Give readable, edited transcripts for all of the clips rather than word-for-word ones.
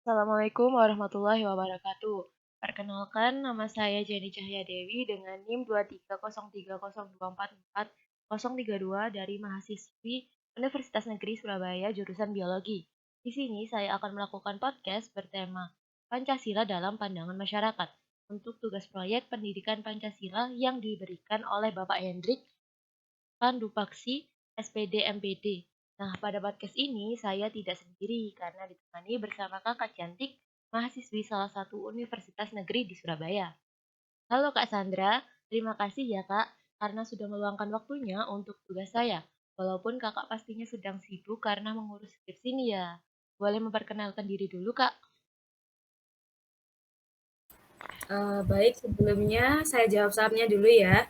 Assalamualaikum warahmatullahi wabarakatuh. Perkenalkan, nama saya Jenny Cahya Dewi dengan NIM 23030244032 dari mahasiswi Universitas Negeri Surabaya jurusan Biologi. Di sini saya akan melakukan podcast bertema Pancasila dalam Pandangan Masyarakat untuk tugas proyek pendidikan Pancasila yang diberikan oleh Bapak Hendrik Pandupaksi, SPD MPD. Nah, pada podcast ini saya tidak sendiri karena ditemani bersama kakak cantik, mahasiswi salah satu universitas negeri di Surabaya. Halo Kak Sandra, terima kasih ya Kak karena sudah meluangkan waktunya untuk tugas saya. Walaupun kakak pastinya sedang sibuk karena mengurus skripsi nih ya. Boleh memperkenalkan diri dulu Kak? Baik, sebelumnya saya jawab salamnya dulu ya.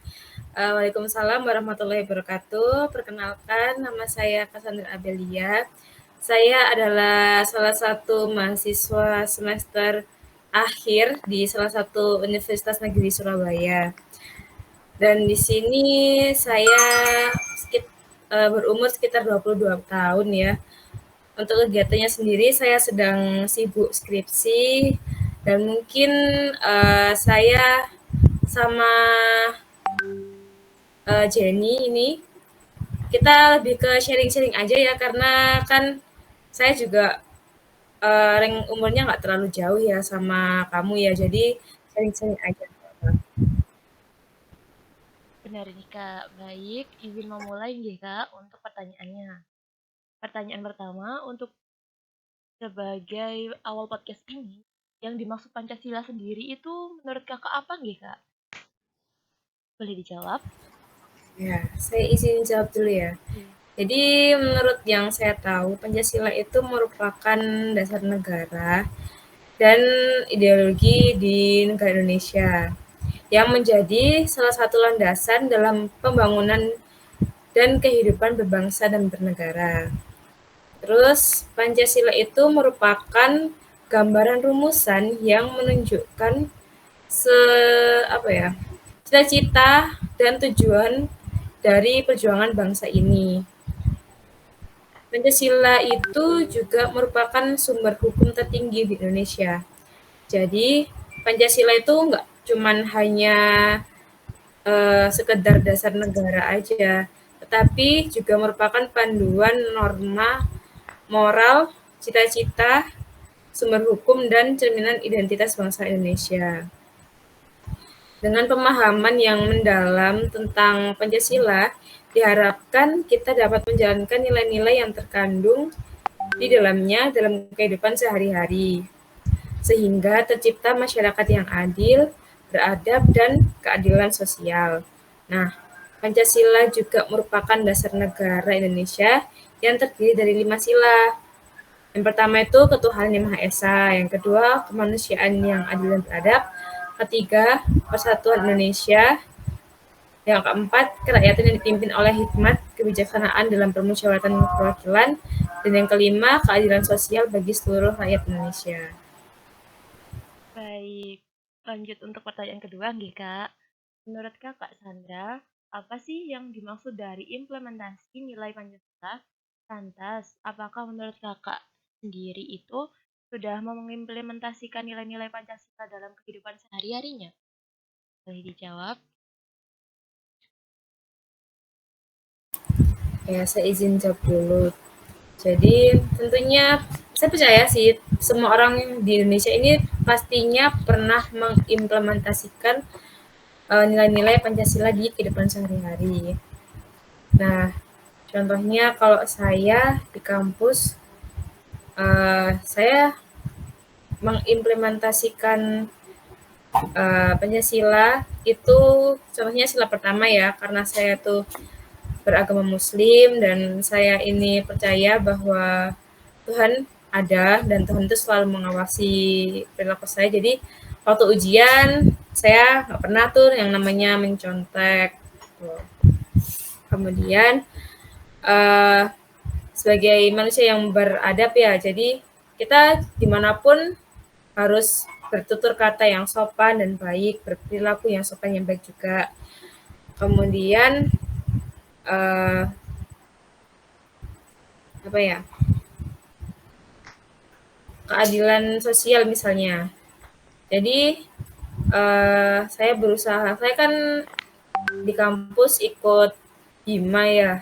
Waalaikumsalam warahmatullahi wabarakatuh. Perkenalkan, nama saya Cassandra Abelia. Saya adalah salah satu mahasiswa semester akhir di salah satu Universitas Negeri Surabaya. Dan di sini saya berumur sekitar 22 tahun ya. Untuk kegiatannya sendiri saya sedang sibuk skripsi dan mungkin saya sama Jenny ini kita lebih ke sharing-sharing aja ya karena kan saya juga rank umurnya nggak terlalu jauh ya sama kamu ya, jadi sharing-sharing aja. Benar ini Kak, baik. Izin memulai nih Kak untuk pertanyaannya. Pertanyaan pertama untuk sebagai awal podcast ini, yang dimaksud Pancasila sendiri itu menurut kakak apa nggih kak? Boleh dijawab? Ya, saya izin jawab dulu ya. Iya. Jadi menurut yang saya tahu Pancasila itu merupakan dasar negara dan ideologi di negara Indonesia yang menjadi salah satu landasan dalam pembangunan dan kehidupan berbangsa dan bernegara. Terus Pancasila itu merupakan gambaran rumusan yang menunjukkan se apa ya, cita-cita dan tujuan dari perjuangan bangsa ini. Pancasila itu juga merupakan sumber hukum tertinggi di Indonesia. Jadi Pancasila itu nggak cuman hanya sekedar dasar negara aja, tetapi juga merupakan panduan norma moral, cita-cita, sumber hukum, dan cerminan identitas bangsa Indonesia. Dengan pemahaman yang mendalam tentang Pancasila, diharapkan kita dapat menjalankan nilai-nilai yang terkandung di dalamnya dalam kehidupan sehari-hari, sehingga tercipta masyarakat yang adil, beradab, dan keadilan sosial. Nah, Pancasila juga merupakan dasar negara Indonesia yang terdiri dari 5 sila. Yang pertama itu ketuhanan yang Maha Esa, yang kedua kemanusiaan yang adil dan beradab, ketiga persatuan Indonesia, yang keempat kerakyatan yang dipimpin oleh hikmat kebijaksanaan dalam permusyawaratan perwakilan, dan yang kelima keadilan sosial bagi seluruh rakyat Indonesia. Baik, lanjut untuk pertanyaan kedua nggih kak. Menurut kakak Sandra, apa sih yang dimaksud dari implementasi nilai Pancasila? Lantas, apakah menurut kakak sendiri itu sudah mengimplementasikan nilai-nilai Pancasila dalam kehidupan sehari-harinya? Boleh dijawab? Ya, saya izin jawab dulu. Jadi tentunya saya percaya sih semua orang di Indonesia ini pastinya pernah mengimplementasikan nilai-nilai Pancasila di kehidupan sehari-hari. Nah, contohnya kalau saya di kampus, saya mengimplementasikan Pancasila itu contohnya sila pertama ya, karena saya tuh beragama Muslim dan saya ini percaya bahwa Tuhan ada dan Tuhan itu selalu mengawasi perilaku saya. Jadi waktu ujian saya nggak pernah tuh yang namanya mencontek. Tuh. Kemudian uh, sebagai manusia yang beradab ya, jadi kita dimanapun harus bertutur kata yang sopan dan baik, berperilaku yang sopan yang baik juga. Kemudian uh, apa ya? keadilan sosial misalnya. Jadi saya berusaha, saya kan di kampus ikut Hima ya.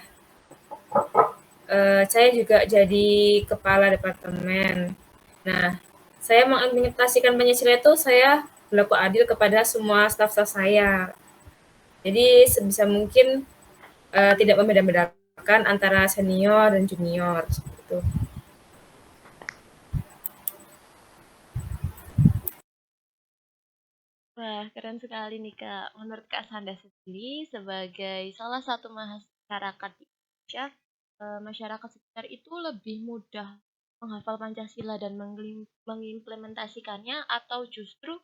Saya juga jadi kepala departemen. Nah, saya mengimplementasikan Pancasila itu saya berlaku adil kepada semua staf-staf saya. Jadi sebisa mungkin tidak membeda-bedakan antara senior dan junior seperti itu. Wah, keren sekali nih Kak. Menurut Kak Sanda sendiri sebagai salah satu masyarakat di Indonesia, masyarakat sekitar itu lebih mudah menghafal Pancasila dan mengimplementasikannya atau justru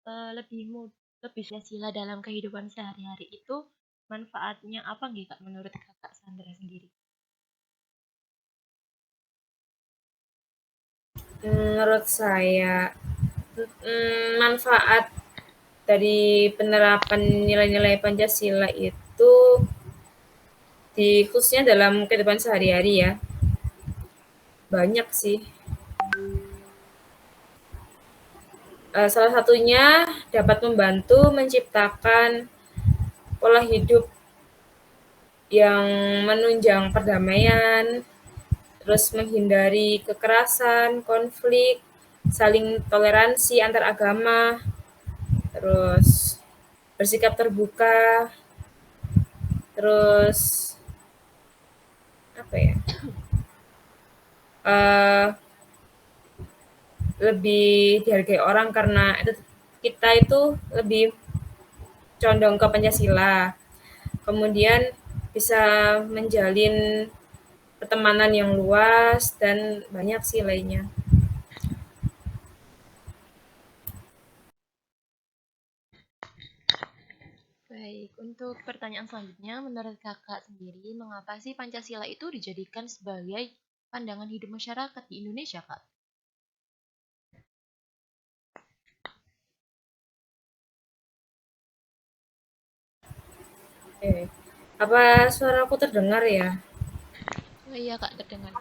lebih Pancasila dalam kehidupan sehari-hari itu manfaatnya apa nggih Kak menurut Kakak Sandra sendiri? Menurut saya, manfaat dari penerapan nilai-nilai Pancasila itu khususnya dalam kehidupan sehari-hari ya, banyak sih. Salah satunya dapat membantu menciptakan pola hidup yang menunjang perdamaian, terus menghindari kekerasan, konflik, saling toleransi antar agama, terus bersikap terbuka, terus apa ya? Uh, lebih dihargai orang karena kita itu lebih condong ke Pancasila. Kemudian bisa menjalin pertemanan yang luas dan banyak sih lainnya. Baik, untuk pertanyaan selanjutnya, menurut Kakak sendiri, mengapa sih Pancasila itu dijadikan sebagai pandangan hidup masyarakat di Indonesia, Kak? Apa suaraku terdengar ya? Oh iya, Kak, terdengar.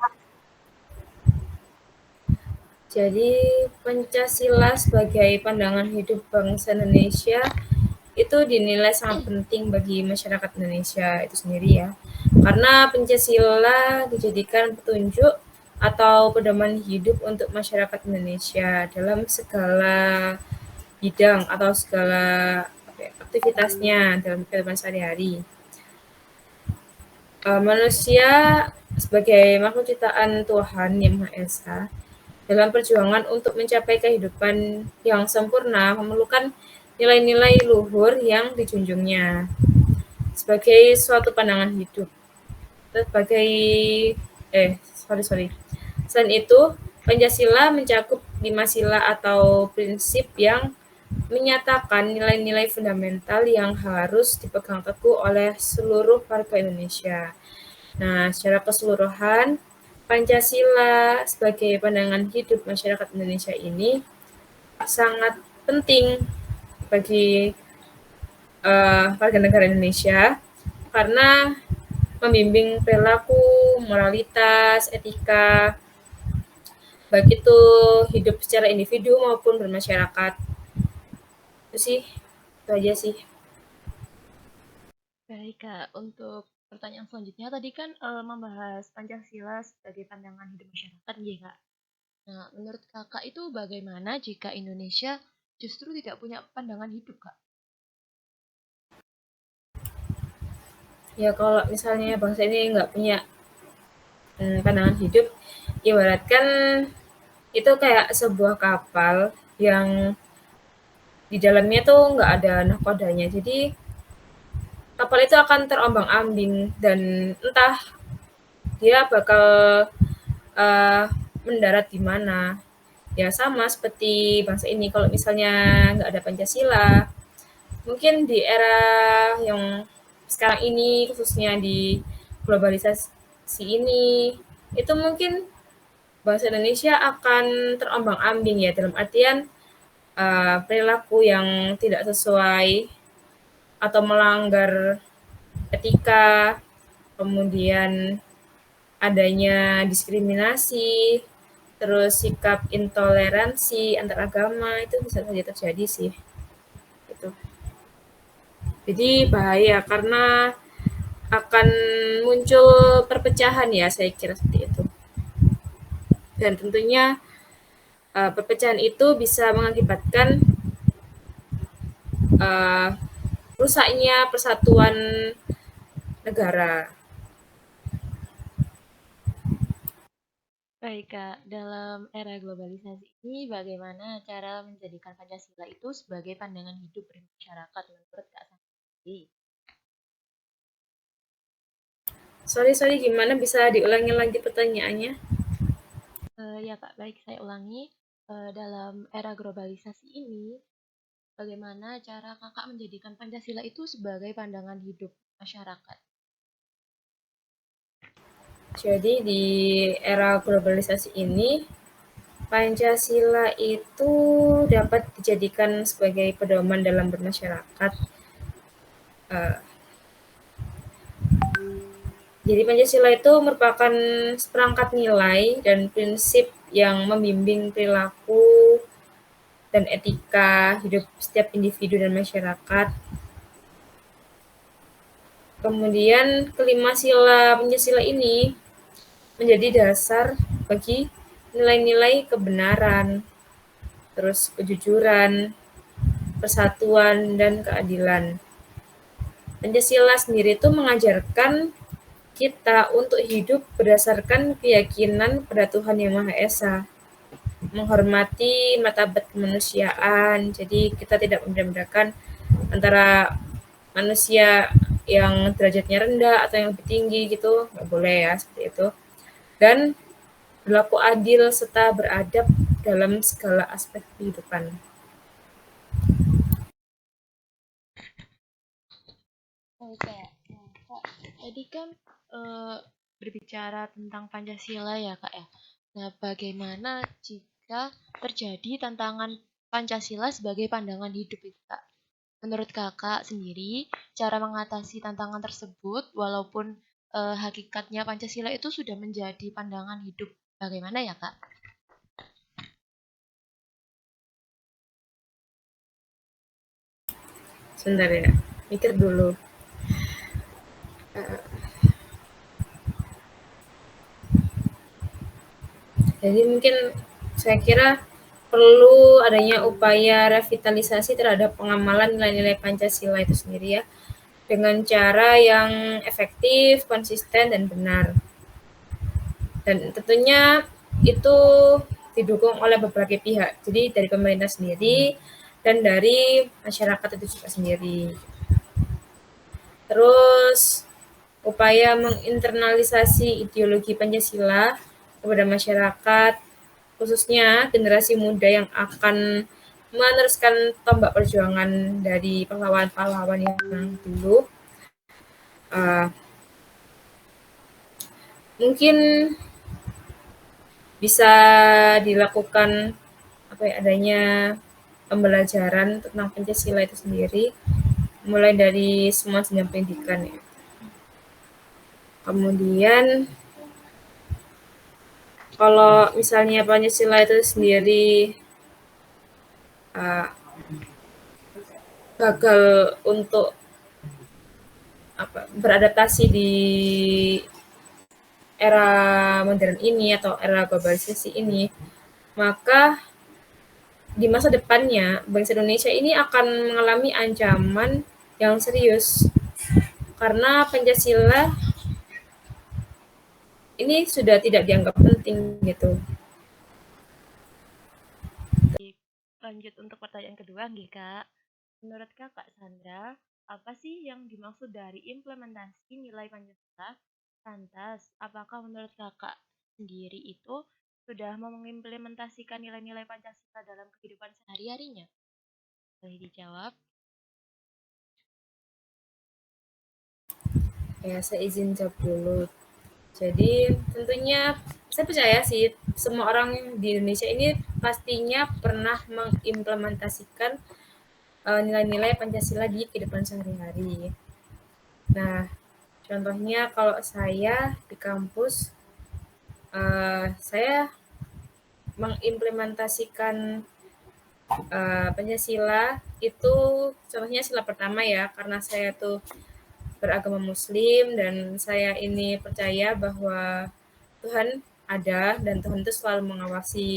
Jadi Pancasila sebagai pandangan hidup bangsa Indonesia itu dinilai sangat penting bagi masyarakat Indonesia itu sendiri ya. Karena Pancasila dijadikan petunjuk atau pedoman hidup untuk masyarakat Indonesia dalam segala bidang atau segala aktivitasnya dalam kehidupan sehari-hari. Manusia sebagai makhluk ciptaan Tuhan Yang Maha Esa dalam perjuangan untuk mencapai kehidupan yang sempurna memerlukan nilai-nilai luhur yang dijunjungnya sebagai suatu pandangan hidup. Sebagai sorry. Selain itu, Pancasila mencakup 5 sila atau prinsip yang menyatakan nilai-nilai fundamental yang harus dipegang teguh oleh seluruh warga Indonesia. Nah, secara keseluruhan, Pancasila sebagai pandangan hidup masyarakat Indonesia ini sangat penting bagi warga negara Indonesia karena membimbing perilaku, moralitas, etika, baik itu hidup secara individu maupun bermasyarakat. Itu sih, itu aja sih. Baik, Kak. Untuk pertanyaan selanjutnya tadi kan membahas Pancasila sebagai pandangan hidup masyarakat, ya, Kak. Nah, menurut Kakak itu bagaimana jika Indonesia justru tidak punya pandangan hidup, Kak? Ya kalau misalnya bangsa ini nggak punya pandangan hidup, ibaratkan itu kayak sebuah kapal yang di dalamnya tuh nggak ada nahkodanya. Jadi kapal itu akan terombang-ambing dan entah dia bakal uh, mendarat di mana. Ya sama seperti bangsa ini kalau misalnya nggak ada Pancasila, mungkin di era yang sekarang ini khususnya di globalisasi ini itu mungkin bangsa Indonesia akan terombang-ambing ya dalam artian perilaku yang tidak sesuai atau melanggar etika, kemudian adanya diskriminasi, terus sikap intoleransi antar agama itu bisa saja terjadi sih. Gitu. Jadi bahaya karena akan muncul perpecahan ya, saya kira seperti itu. Dan tentunya perpecahan itu bisa mengakibatkan uh, rusaknya persatuan negara. Baik, Kak. Dalam era globalisasi ini, bagaimana cara menjadikan Pancasila itu sebagai pandangan hidup bermasyarakat menurut Kak Sandi? Sorry, gimana bisa diulangi lagi pertanyaannya? Ya, Kak. Baik, saya ulangi. Dalam era globalisasi ini, bagaimana cara Kakak menjadikan Pancasila itu sebagai pandangan hidup masyarakat? Jadi di era globalisasi ini, Pancasila itu dapat dijadikan sebagai pedoman dalam bermasyarakat. Uh, Jadi Pancasila itu merupakan seperangkat nilai dan prinsip yang membimbing perilaku dan etika hidup setiap individu dan masyarakat. Kemudian kelima sila Pancasila ini menjadi dasar bagi nilai-nilai kebenaran, terus kejujuran, persatuan, dan keadilan. Pancasila sendiri itu mengajarkan kita untuk hidup berdasarkan keyakinan pada Tuhan Yang Maha Esa, menghormati martabat kemanusiaan. Jadi kita tidak membedakan antara manusia yang derajatnya rendah atau yang lebih tinggi gitu, nggak boleh ya seperti itu. Dan berlaku adil serta beradab dalam segala aspek kehidupan. Oke, nah, Kak, tadi kan eh, berbicara tentang Pancasila ya, Kak ya. Nah, bagaimana jika terjadi tantangan Pancasila sebagai pandangan hidup itu, Kak? Menurut Kakak sendiri, cara mengatasi tantangan tersebut, walaupun hakikatnya Pancasila itu sudah menjadi pandangan hidup, bagaimana ya, Kak? Sebentar ya, mikir dulu. Jadi mungkin saya kira perlu adanya upaya revitalisasi terhadap pengamalan nilai-nilai Pancasila itu sendiri ya, dengan cara yang efektif, konsisten, dan benar. Dan tentunya itu didukung oleh berbagai pihak. Jadi dari pemerintah sendiri dan dari masyarakat itu juga sendiri. Terus upaya menginternalisasi ideologi Pancasila kepada masyarakat, khususnya generasi muda yang akan meneruskan tombak perjuangan dari pahlawan-pahlawan yang dulu. Uh, Mungkin bisa dilakukan apa ya, adanya pembelajaran tentang Pancasila itu sendiri mulai dari semua jenjang pendidikan ya. Kemudian kalau misalnya Pancasila itu sendiri uh, gagal untuk beradaptasi di era modern ini atau era globalisasi ini, maka di masa depannya bangsa Indonesia ini akan mengalami ancaman yang serius karena Pancasila ini sudah tidak dianggap penting gitu. Lanjut untuk pertanyaan kedua, nggih, Kak. Menurut Kakak Sandra, apa sih yang dimaksud dari implementasi nilai Pancasila? Lantas, apakah menurut Kakak sendiri itu sudah mengimplementasikan nilai-nilai Pancasila dalam kehidupan sehari-harinya? Boleh dijawab? Ya, saya izin jawab dulu. Jadi tentunya saya percaya sih semua orang di Indonesia ini pastinya pernah mengimplementasikan nilai-nilai Pancasila di kehidupan sehari-hari. Nah, contohnya kalau saya di kampus, saya mengimplementasikan Pancasila itu contohnya sila pertama ya, karena saya tuh beragama Muslim dan saya ini percaya bahwa Tuhan ada dan Tuhan itu selalu mengawasi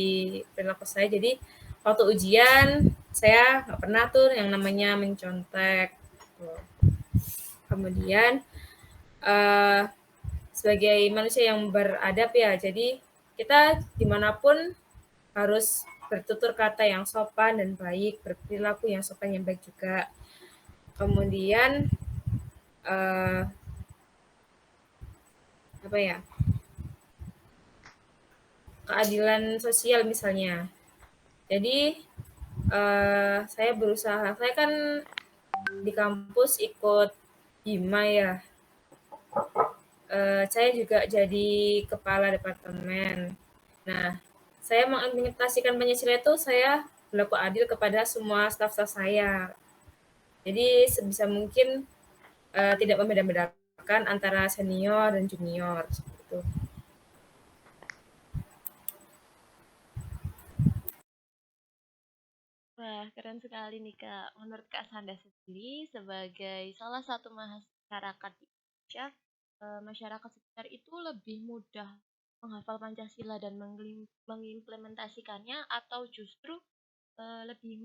perilaku saya. Jadi waktu ujian saya nggak pernah tuh yang namanya mencontek. Kemudian sebagai manusia yang beradab ya, jadi kita dimanapun harus bertutur kata yang sopan dan baik, berperilaku yang sopan yang baik juga. Kemudian apa ya, keadilan sosial misalnya. Jadi saya berusaha, saya kan di kampus ikut Hima ya. Saya juga jadi kepala departemen. Nah, saya mengimplementasikan Pancasila itu saya berlaku adil kepada semua staf-staf saya. Jadi sebisa mungkin tidak membeda-bedakan antara senior dan junior seperti itu. Wah, keren sekali nih Kak. Menurut Kak Sanda sendiri sebagai salah satu masyarakat di Indonesia, masyarakat sekitar itu lebih mudah menghafal Pancasila dan mengimplementasikannya atau justru lebih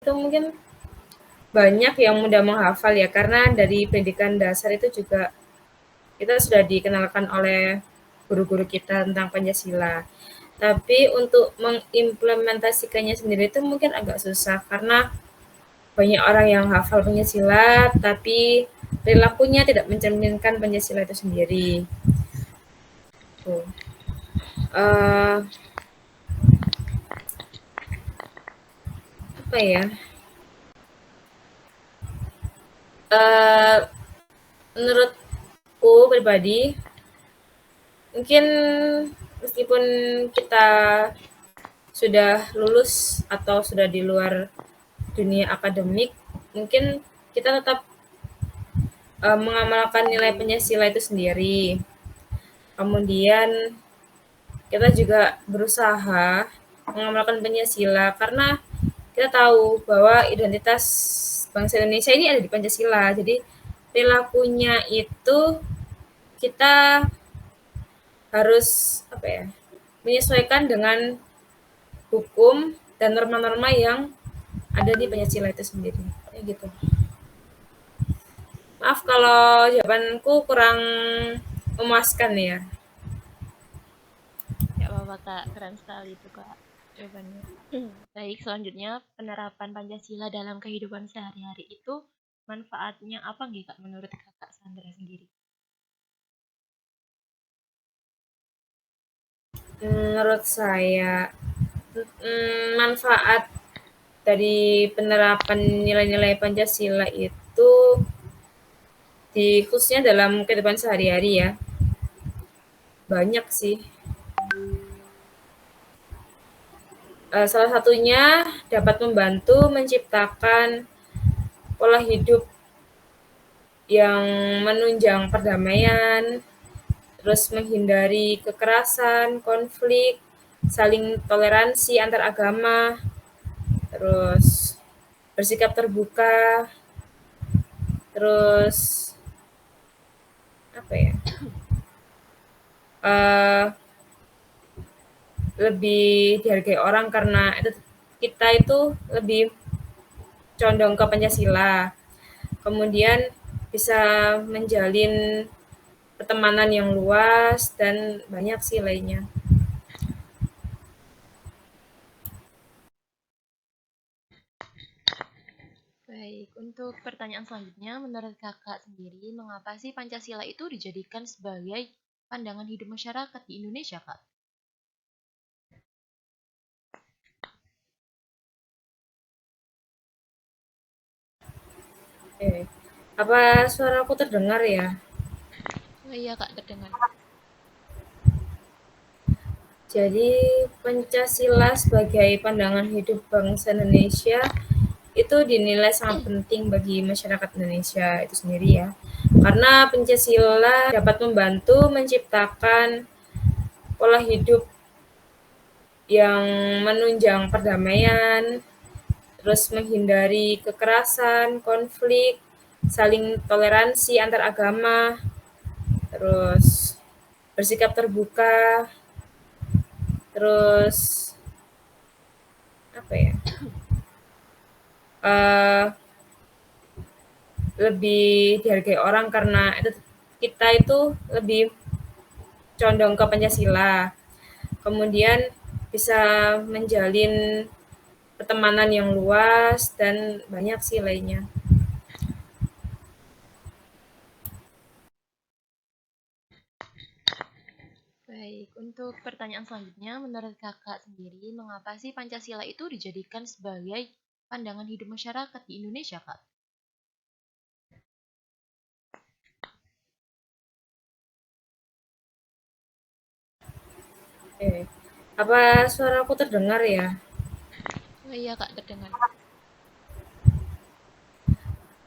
Itu mungkin banyak yang mudah menghafal ya, karena dari pendidikan dasar itu juga kita sudah dikenalkan oleh guru-guru kita tentang Pancasila. Tapi untuk mengimplementasikannya sendiri itu mungkin agak susah karena banyak orang yang hafal Pancasila tapi perilakunya tidak mencerminkan Pancasila itu sendiri. Tuh. Uh, apa ya? Uh, menurutku pribadi, mungkin meskipun kita sudah lulus atau sudah di luar dunia akademik, mungkin kita tetap mengamalkan nilai Pancasila itu sendiri. Kemudian kita juga berusaha mengamalkan Pancasila karena kita tahu bahwa identitas bangsa Indonesia ini ada di Pancasila. Jadi perilakunya itu kita harus apa ya? Menyesuaikan dengan hukum dan norma-norma yang ada di Pancasila itu sendiri. Kayak gitu. Maaf kalau jawabanku kurang memuaskan ya. ya apa-apa Kak, keren sekali itu Kak. jawabannya. Baik, selanjutnya penerapan Pancasila dalam kehidupan sehari-hari itu manfaatnya apa nggih Kak menurut Kakak Sandra sendiri? Menurut saya, manfaat dari penerapan nilai-nilai Pancasila itu khususnya dalam kehidupan sehari-hari ya, banyak sih. Salah satunya dapat membantu menciptakan pola hidup yang menunjang perdamaian, terus menghindari kekerasan, konflik, saling toleransi antar agama, terus bersikap terbuka, terus apa ya? Uh, lebih dihargai orang karena kita itu lebih condong ke Pancasila. Kemudian bisa menjalin pertemanan yang luas dan banyak sih lainnya. Baik, untuk pertanyaan selanjutnya, menurut Kakak sendiri, mengapa sih Pancasila itu dijadikan sebagai pandangan hidup masyarakat di Indonesia, Kak? Apa suaraku terdengar ya? Oh iya, Kak, terdengar. Jadi Pancasila sebagai pandangan hidup bangsa Indonesia itu dinilai sangat penting bagi masyarakat Indonesia itu sendiri ya. Karena Pancasila dapat membantu menciptakan pola hidup yang menunjang perdamaian, terus menghindari kekerasan, konflik, saling toleransi antar agama, terus bersikap terbuka, terus apa ya? uh, lebih dihargai orang karena kita itu lebih condong ke Pancasila. Kemudian bisa menjalin pertemanan yang luas dan banyak sih lainnya. Baik, untuk pertanyaan selanjutnya, menurut Kakak sendiri, mengapa sih Pancasila itu dijadikan sebagai pandangan hidup masyarakat di Indonesia, Kak? Apa suaraku terdengar ya? Oh iya, Kak, terdengar.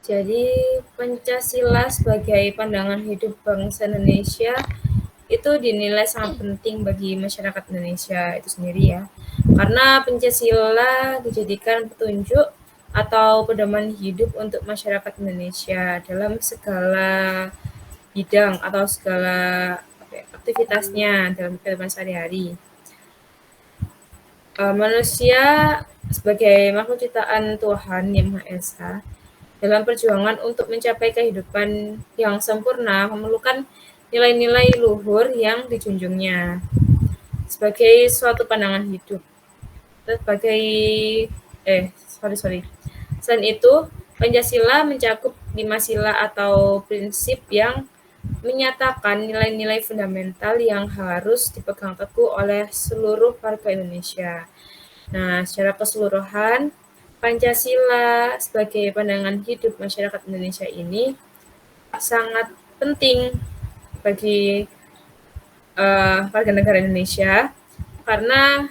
Jadi Pancasila sebagai pandangan hidup bangsa Indonesia itu dinilai sangat penting bagi masyarakat Indonesia itu sendiri ya. Karena Pancasila dijadikan petunjuk atau pedoman hidup untuk masyarakat Indonesia dalam segala bidang atau segala aktivitasnya dalam kehidupan sehari-hari. Manusia sebagai makhluk ciptaan Tuhan Yang Maha Esa dalam perjuangan untuk mencapai kehidupan yang sempurna memerlukan nilai-nilai luhur yang dijunjungnya sebagai suatu pandangan hidup. Sebagai sorry. Selain itu, Pancasila mencakup 5 sila atau prinsip yang menyatakan nilai-nilai fundamental yang harus dipegang teguh oleh seluruh warga Indonesia. Nah, secara keseluruhan, Pancasila sebagai pandangan hidup masyarakat Indonesia ini sangat penting bagi warga negara Indonesia karena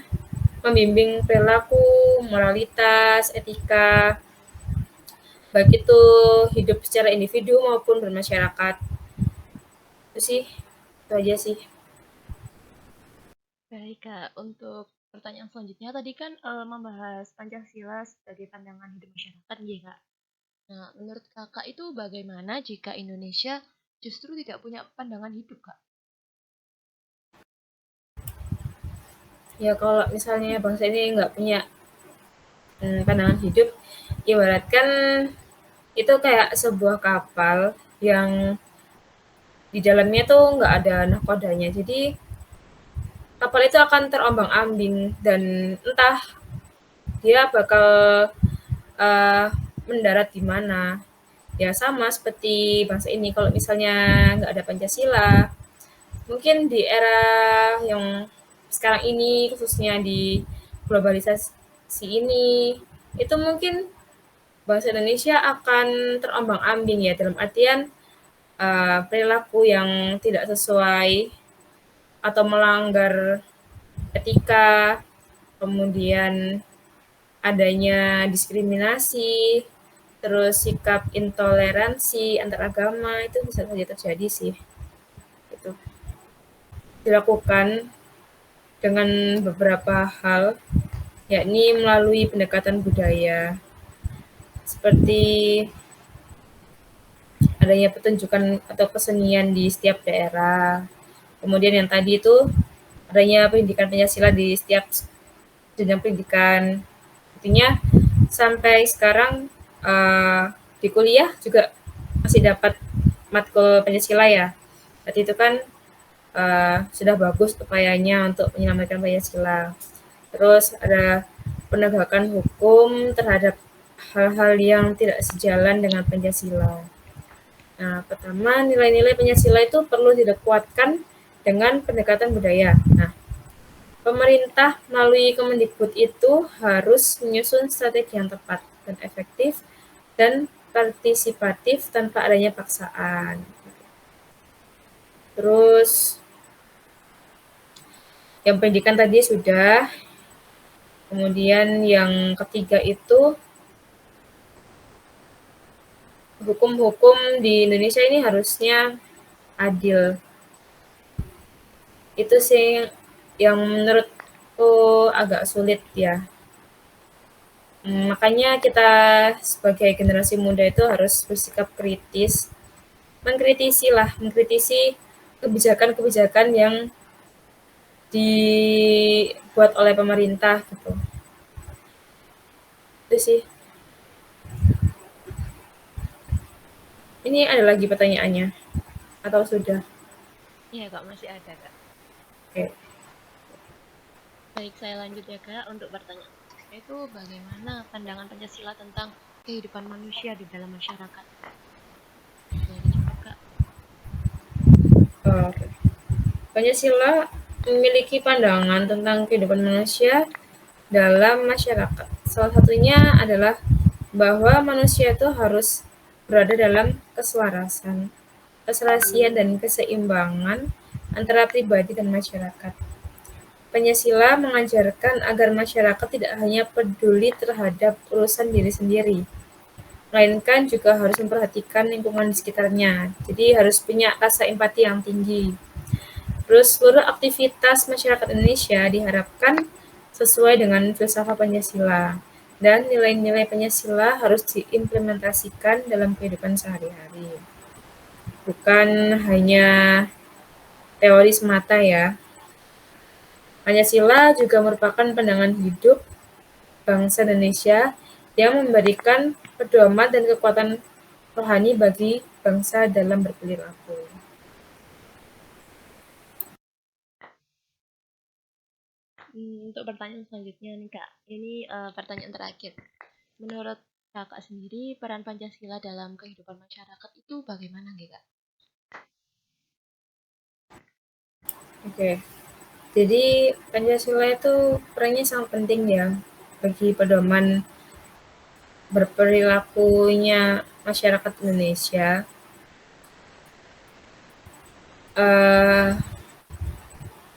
membimbing perilaku, moralitas, etika, baik itu hidup secara individu maupun bermasyarakat. Itu sih, itu aja sih. Baik, Kak. Untuk pertanyaan selanjutnya, tadi kan membahas Pancasila sebagai pandangan hidup masyarakat, ya, Kak. Nah, menurut Kakak itu bagaimana jika Indonesia justru tidak punya pandangan hidup, Kak? Ya kalau misalnya bangsa ini nggak punya pandangan hidup, ibaratkan itu kayak sebuah kapal yang di dalamnya tuh nggak ada nahkodanya. Jadi kapal itu akan terombang-ambing dan entah dia bakal mendarat di mana. Ya sama seperti bangsa ini, kalau misalnya nggak ada Pancasila, mungkin di era yang sekarang ini, khususnya di globalisasi ini, itu mungkin bangsa Indonesia akan terombang-ambing ya, dalam artian perilaku yang tidak sesuai atau melanggar etika, kemudian adanya diskriminasi, terus sikap intoleransi antar agama itu bisa saja terjadi sih. Itu dilakukan dengan beberapa hal, yakni melalui pendekatan budaya, seperti adanya pertunjukan atau kesenian di setiap daerah. Kemudian yang tadi itu adanya pendidikan Pancasila di setiap jenjang pendidikan. Artinya sampai sekarang di kuliah juga masih dapat matkul Pancasila ya. Berarti itu kan sudah bagus upayanya untuk menyelamatkan Pancasila. Terus ada penegakan hukum terhadap hal-hal yang tidak sejalan dengan Pancasila. Nah, pertama, nilai-nilai Pancasila itu perlu dikuatkan dengan pendekatan budaya. Nah, pemerintah melalui Kemendikbud itu harus menyusun strategi yang tepat dan efektif dan partisipatif tanpa adanya paksaan. Terus, yang pendidikan tadi sudah. Kemudian yang ketiga itu hukum-hukum di Indonesia ini harusnya adil. Itu sih yang menurutku agak sulit ya. Makanya kita sebagai generasi muda itu harus bersikap kritis, mengkritisi kebijakan-kebijakan yang dibuat oleh pemerintah gitu. Itu sih. Ini ada lagi pertanyaannya atau sudah? Iya Kak, masih ada Kak. Oke. Baik, saya lanjut ya Kak untuk pertanyaan. Itu bagaimana pandangan Pancasila tentang kehidupan manusia di dalam masyarakat? Boleh dijawab Kak? Oke. Pancasila memiliki pandangan tentang kehidupan manusia dalam masyarakat. Salah satunya adalah bahwa manusia itu harus berada dalam keselarasan, keserasian, dan keseimbangan antara pribadi dan masyarakat. Pancasila mengajarkan agar masyarakat tidak hanya peduli terhadap urusan diri sendiri, melainkan juga harus memperhatikan lingkungan di sekitarnya. Jadi harus punya rasa empati yang tinggi. Terus seluruh aktivitas masyarakat Indonesia diharapkan sesuai dengan filsafat Pancasila, dan nilai-nilai Pancasila harus diimplementasikan dalam kehidupan sehari-hari. Bukan hanya teori semata ya. Pancasila juga merupakan pandangan hidup bangsa Indonesia yang memberikan pedoman dan kekuatan rohani bagi bangsa dalam berperilaku. Untuk pertanyaan selanjutnya nih Kak, ini pertanyaan terakhir. Menurut Kakak sendiri, peran Pancasila dalam kehidupan masyarakat itu bagaimana nggih Kak? Oke. Jadi Pancasila itu perannya sangat penting ya bagi pedoman berperilakunya masyarakat Indonesia.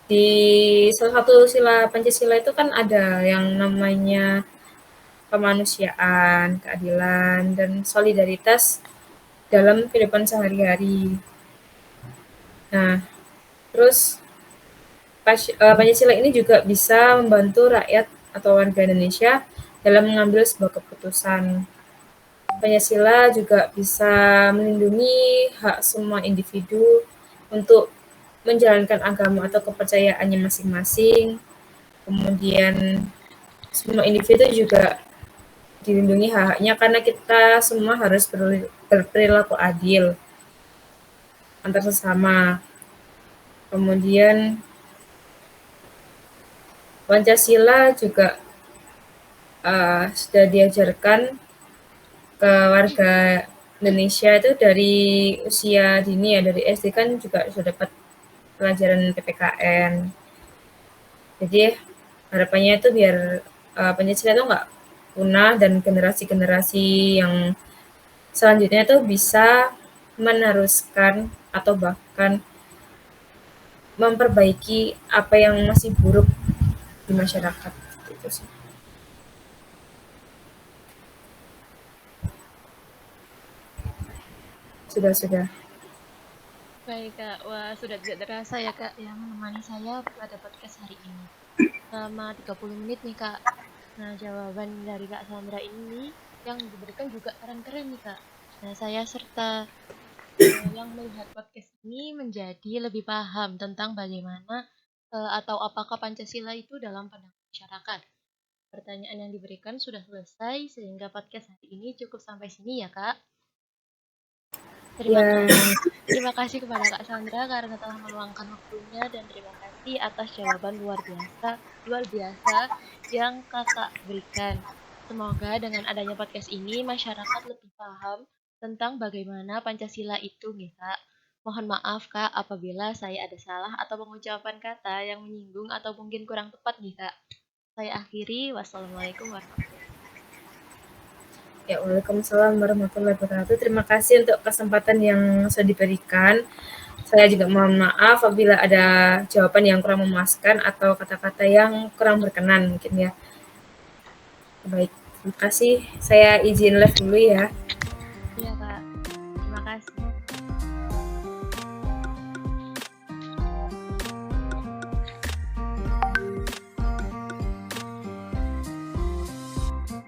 Di salah satu sila Pancasila itu kan ada yang namanya kemanusiaan, keadilan, dan solidaritas dalam kehidupan sehari-hari. Nah, terus Pancasila ini juga bisa membantu rakyat atau warga Indonesia dalam mengambil sebuah keputusan. Pancasila juga bisa melindungi hak semua individu untuk menjalankan agama atau kepercayaannya masing-masing. Kemudian semua individu juga dilindungi hak-haknya karena kita semua harus berperilaku adil antar sesama. Kemudian Pancasila juga sudah diajarkan ke warga Indonesia itu dari usia dini ya, dari SD kan juga sudah dapat pelajaran PPKN. Jadi harapannya itu biar Pancasila itu nggak punah dan generasi-generasi yang selanjutnya itu bisa meneruskan atau bahkan memperbaiki apa yang masih buruk di masyarakat. Gitu sih. Sudah. Baik Kak, wah sudah tidak terasa ya Kak yang menemani saya pada podcast hari ini. Selama 30 menit nih Kak. Nah jawaban dari Kak Sandra ini yang diberikan juga keren-keren nih Kak. Nah saya serta yang melihat podcast ini menjadi lebih paham tentang bagaimana atau apakah Pancasila itu dalam pandangan masyarakat. Pertanyaan yang diberikan sudah selesai sehingga podcast hari ini cukup sampai sini ya Kak. Terima Ya, kasih. Terima kasih kepada Kak Sandra karena telah meluangkan waktunya dan terima kasih atas jawaban luar biasa yang Kakak berikan. Semoga dengan adanya podcast ini masyarakat lebih paham tentang bagaimana Pancasila itu nih Kak. Mohon maaf Kak apabila saya ada salah atau pengucapan kata yang menyinggung atau mungkin kurang tepat nih Kak. Saya akhiri. Wassalamualaikum warahmatullahi wabarakatuh. ya, Waalaikumsalam warahmatullahi wabarakatuh. Terima kasih untuk kesempatan yang sudah diberikan. Saya juga mohon maaf apabila ada jawaban yang kurang memuaskan atau kata-kata yang kurang berkenan mungkin ya. Baik, terima kasih. Saya izin live dulu ya.